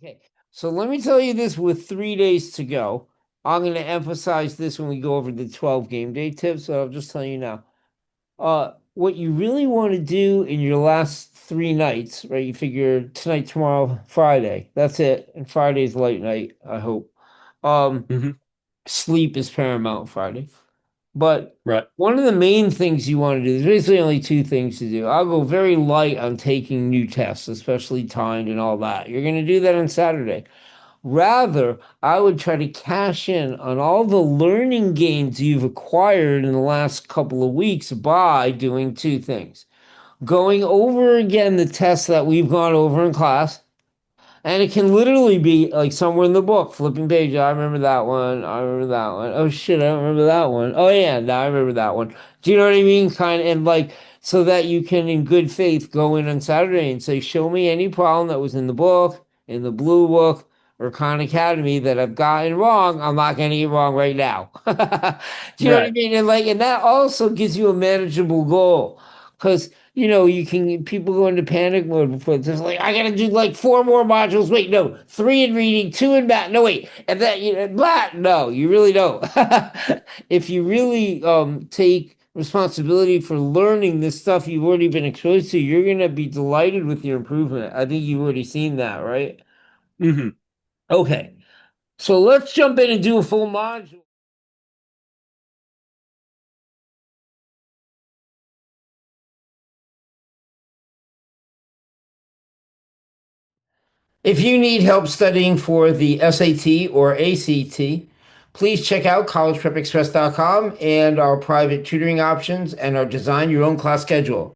Okay, so let me tell you this with 3 days to go. I'm going to emphasize this when we go over the 12 game day tips, so I'll just tell you now. What you really want to do in your last 3 nights, right? You figure tonight, tomorrow, Friday. That's it. And Friday's light night, I hope. Um, Hmm. Sleep is paramount Friday. But Right. one of the main things you want to do, there's basically only two things to do. I'll go very light on taking new tests, especially timed and all that. You're going to do that on Saturday. Rather, I would try to cash in on all the learning gains you've acquired in the last couple of weeks by doing two things. Going over again the tests that we've gone over in class, and it can literally be like somewhere in the book, flipping page. I remember that one. I remember that one. Oh shit, I don't remember that one. Oh yeah, now I remember that one. Do you know what I mean? Kind of, and like so that you can, in good faith, go in on Saturday and say, "Show me any problem that was in the book, in the blue book, or Khan Academy that I've gotten wrong. I'm not getting it wrong right now." Do you know what I Right. mean? And that also gives you a manageable goal because you can people go into panic mode before it's just like I gotta do like four more modules. Wait, no, three in reading, two in math. No, wait, and then blah. No, you really don't. If you really take responsibility for learning this stuff you've already been exposed to, you're gonna be delighted with your improvement. I think you've already seen that, right? Hmm. Okay, so let's jump in and do a full module. If you need help studying for the SAT or ACT, please check out collegeprepexpress.com and our private tutoring options and our design your own class schedule.